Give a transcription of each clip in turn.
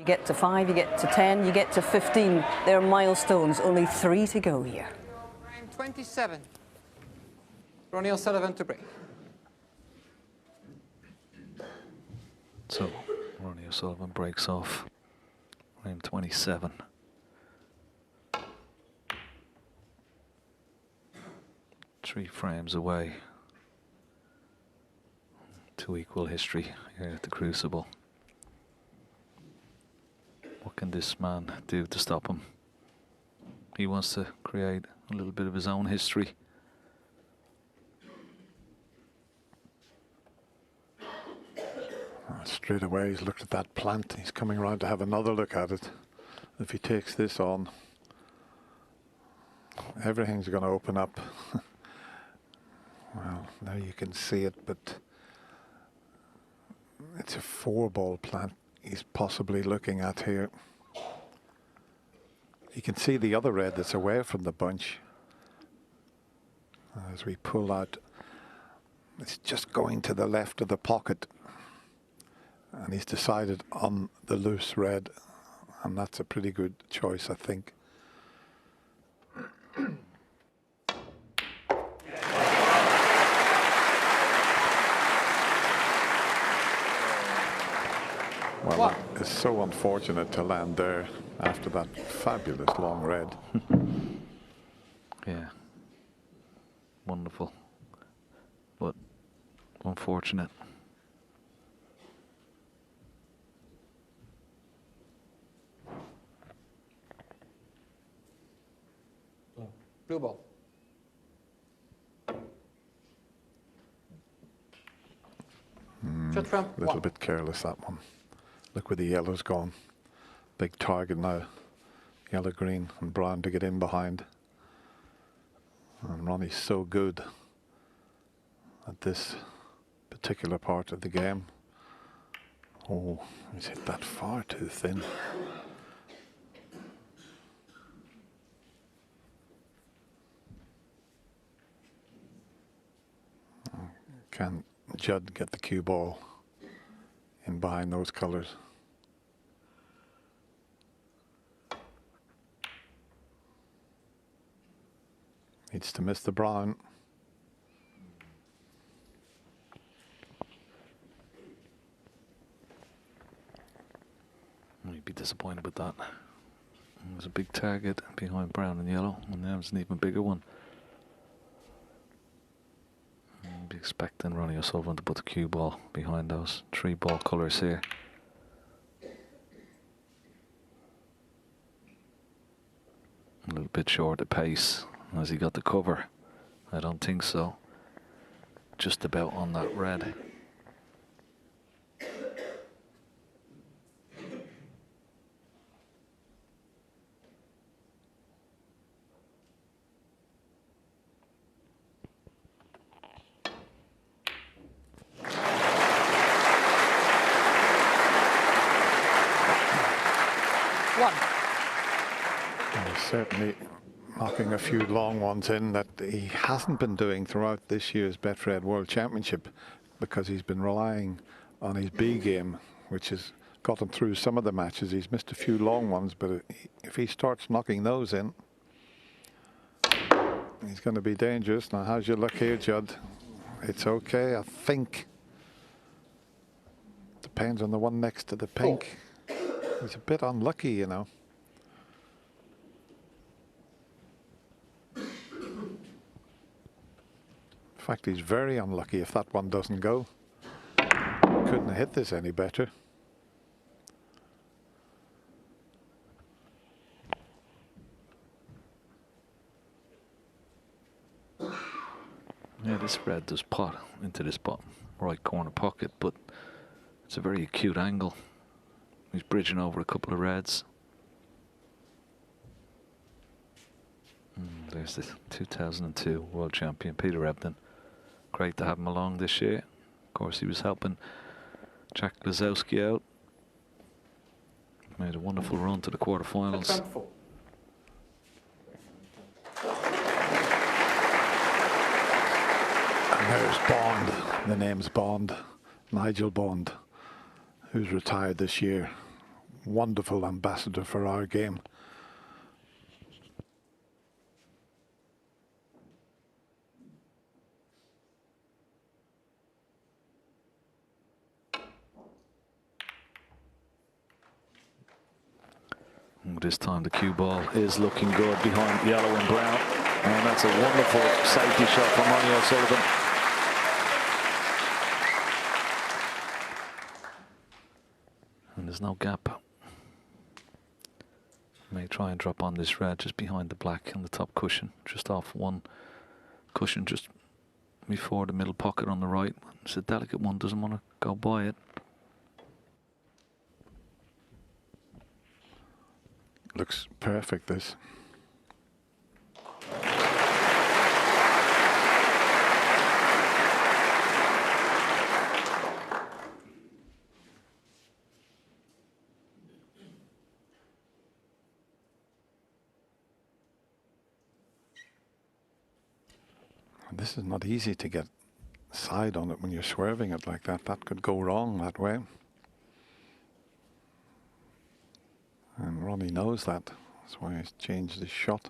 You get to 5, you get to 10, you get to 15. They're milestones, only 3 to go here. 27. Ronnie O'Sullivan to break. So, Ronnie O'Sullivan breaks off frame 27. Three frames away. To equal history here at the Crucible. What can this man do to stop him? He wants to create a little bit of his own history. Straight away he's looked at that plant. He's coming around to have another look at it. If he takes this on, everything's going to open up. Well, now you can see it, but it's a 4-ball plant he's possibly looking at here. You can see the other red that's away from the bunch. As we pull out, it's just going to the left of the pocket. And he's decided on the loose red, and that's a pretty good choice, I think. Well, it's so unfortunate to land there after that fabulous long red. Yeah. Wonderful. But unfortunate. Blue ball. Judd from A little bit careless, that one. Look where the yellow's gone. Big target now. Yellow, green and brown to get in behind. And Ronnie's so good at this particular part of the game. Oh, he's hit that far too thin. Can Judd get the cue ball in behind those colours? Needs to miss the brown. He'd be disappointed with that. It was a big target behind brown and yellow, and now it's an even bigger one. I'd be expecting Ronnie O'Sullivan to put the cue ball behind those 3-ball colours here. A little bit short of pace. Has he got the cover? I don't think so. Just about on that red. Certainly knocking a few long ones in that he hasn't been doing throughout this year's Betfred World Championship, because he's been relying on his B game, which has got him through some of the matches. He's missed a few long ones, but if he starts knocking those in, he's going to be dangerous. Now, how's your luck here, Judd? It's okay, I think. Depends on the one next to the pink. He's a bit unlucky, you know. In fact, he's very unlucky if that one doesn't go. Couldn't have hit this any better. Yeah, this red does pot into this bottom right corner pocket, but it's a very acute angle. He's bridging over a couple of reds. There's the 2002 world champion Peter Ebden. Great to have him along this year. Of course, he was helping Jack Blazowski out. Made a wonderful run to the quarterfinals. And there's Bond. The name's Bond. Nigel Bond, who's retired this year. wonderful ambassador for our game. This time the cue ball is looking good behind yellow and brown, and that's a wonderful safety shot from Ronnie O'Sullivan. And there's no gap. May try and drop on this red just behind the black on the top cushion, just off one cushion, just before the middle pocket on the right. It's a delicate one, doesn't want to go by it. Looks perfect, this. This is not easy to get side on it when you're swerving it like that. That could go wrong that way. And Ronnie knows that. That's why he's changed his shot.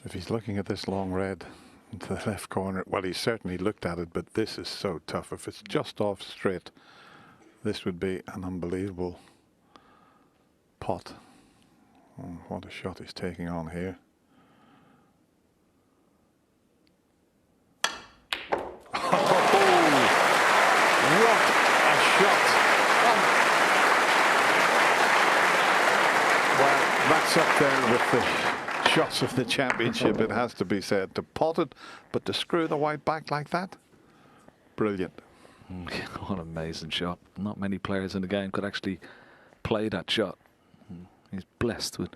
If he's looking at this long red into the left corner, well, he certainly looked at it, but this is so tough. If it's just off straight, this would be an unbelievable pot. Oh, what a shot he's taking on here. Oh, what a shot. Well, that's up there with the shots of the championship, it has to be said. To pot it, but to screw the white back like that, brilliant. What an amazing shot. Not many players in the game could actually play that shot. He's blessed with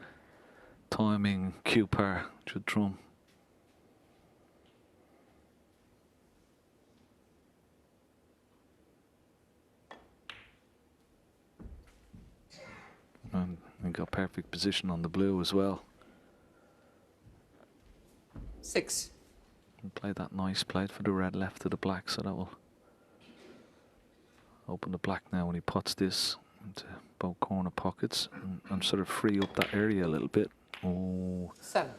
timing, cue par, Judd Trump. And he got perfect position on the blue as well. 6. Played that nice, played for the red left to the black, so that will open the black now when he puts this into both corner pockets and sort of free up that area a little bit. Oh, 7.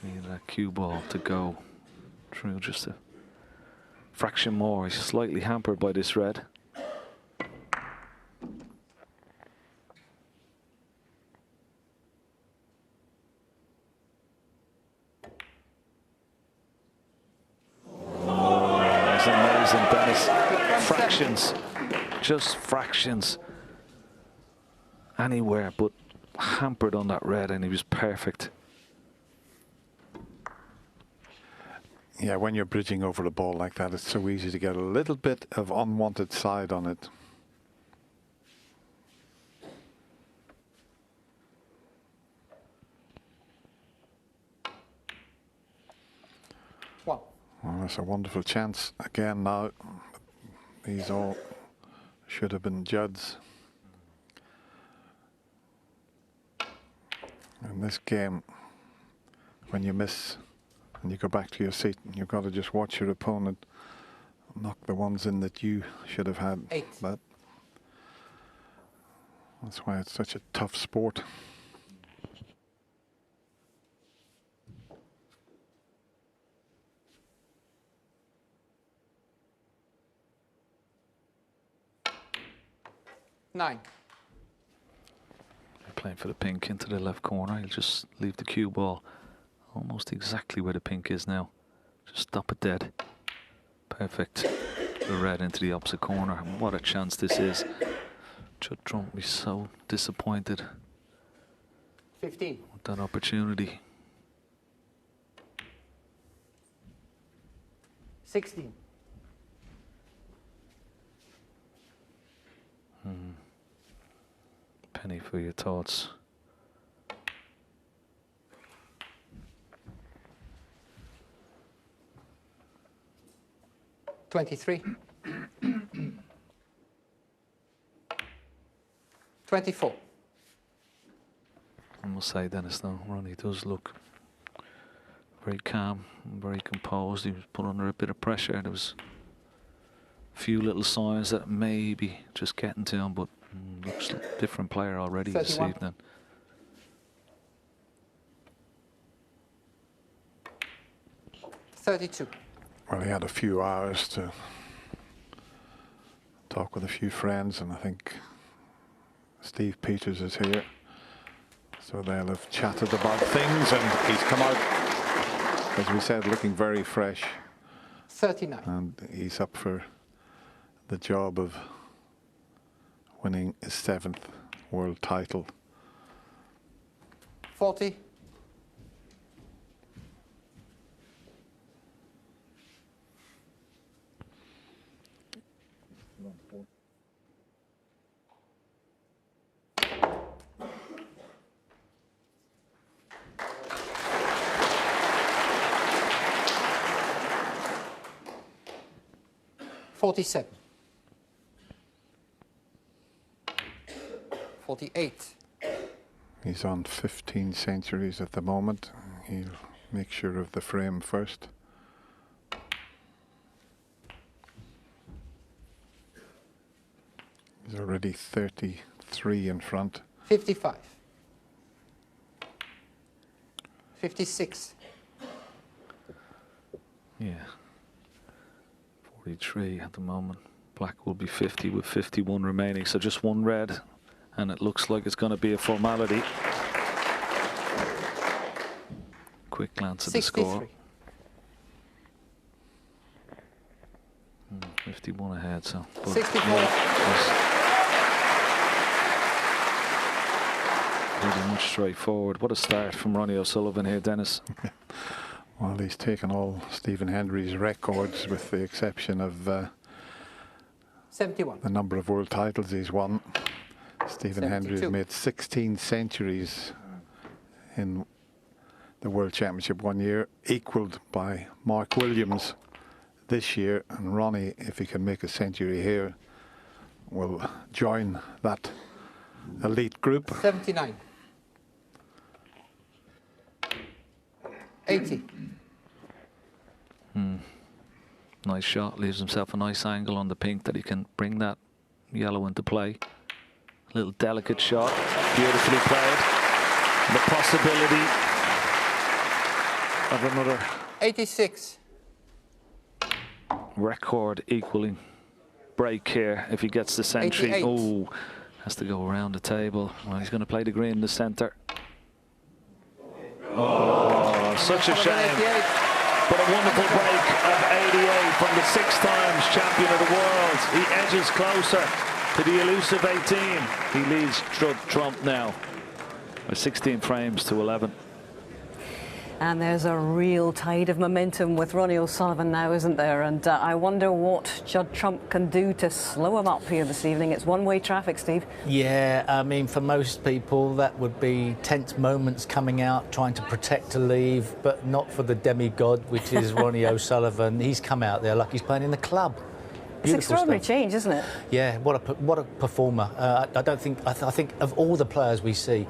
Need that cue ball to go through just a fraction more. He's slightly hampered by this red. Fractions, just fractions anywhere but hampered on that red, and he was perfect. Yeah, when you're bridging over a ball like that, it's so easy to get a little bit of unwanted side on it. Well, that's a wonderful chance again now. These all should have been Judd's. In this game, when you miss and you go back to your seat, you've got to just watch your opponent knock the ones in that you should have had. 8. But that's why it's such a tough sport. Nine. Playing for the pink into the left corner. He'll just leave the cue ball almost exactly where the pink is now. Just stop it dead. Perfect. The red into the opposite corner. And what a chance this is. Judd Trump be so disappointed 15. with that opportunity. 16. Penny for your thoughts. 23. 24. I must say, Dennis, though, Ronnie does look very calm and very composed. He was put under a bit of pressure. There was a few little signs that maybe just getting to him, but looks like a different player already 31. this evening. Well, he had a few hours to talk with a few friends, and I think Steve Peters is here. So they'll have chatted about things, and he's come out, as we said, looking very fresh. 39. And he's up for the job of winning his 7th world title. 40. 47. 48. He's on 15 centuries at the moment. He'll make sure of the frame first. He's already 33 in front. 55. 56. Yeah. 43 at the moment. Black will be 50 with 51 remaining, so just one red, and it looks like it's going to be a formality. Quick glance at 63. the score. 51 ahead, so. 64. Pretty much straightforward. What a start from Ronnie O'Sullivan here, Dennis. Well, he's taken all Stephen Hendry's records, with the exception of 71. the number of world titles he's won. Stephen Hendry's 72. made 16 centuries in the World Championship one year, equalled by Mark Williams this year. And Ronnie, if he can make a century here, will join that elite group. 79. 80. Nice shot, leaves himself a nice angle on the pink that he can bring that yellow into play. Little delicate shot, beautifully played. The possibility of another 86. record equaling break here if he gets the century. 88. Oh, has to go around the table. Well, he's going to play the green in the centre. Oh, such a shame. 88. But a wonderful break of 88 from the 6 times champion of the world. He edges closer to the elusive 18. He leads Judd Trump now with 16 frames to 11. And there's a real tide of momentum with Ronnie O'Sullivan now, isn't there? And I wonder what Judd Trump can do to slow him up here this evening. It's one-way traffic, Steve. Yeah, I mean, for most people, that would be tense moments coming out, trying to protect a leave, but not for the demigod, which is Ronnie O'Sullivan. He's come out there like he's playing in the club. It's extraordinary stuff. change, isn't it? Yeah, what a performer. I think of all the players we see,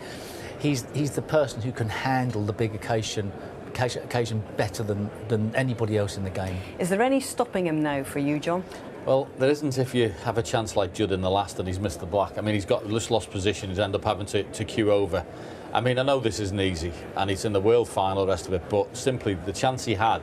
he's the person who can handle the big occasion better than anybody else in the game. Is there any stopping him now for you, John? Well, there isn't if you have a chance like Judd in the last and he's missed the black. I mean, he's got just lost position. He's ended up having to queue over. I mean, I know this isn't easy and he's in the world final, the rest of it, but simply the chance he had,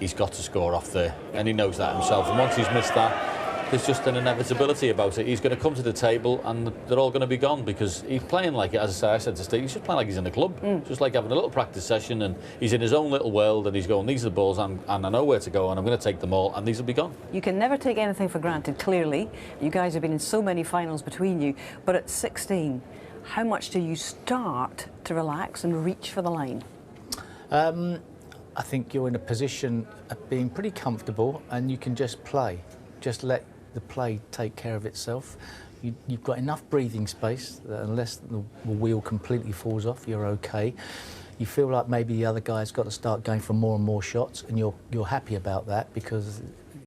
he's got to score off there, and he knows that himself. And once he's missed that, there's just an inevitability about it. He's going to come to the table and they're all going to be gone because he's playing like, as I said to Steve, he's just playing like he's in the club. Just like having a little practice session, and he's in his own little world and he's going, these are the balls and I know where to go and I'm going to take them all and these will be gone. You can never take anything for granted, clearly. You guys have been in so many finals between you. But at 16, how much do you start to relax and reach for the line? I think you're in a position of being pretty comfortable and you can just play. Just let the play take care of itself. You've got enough breathing space that unless the wheel completely falls off, you're okay. You feel like maybe the other guy's got to start going for more and more shots, and you're happy about that because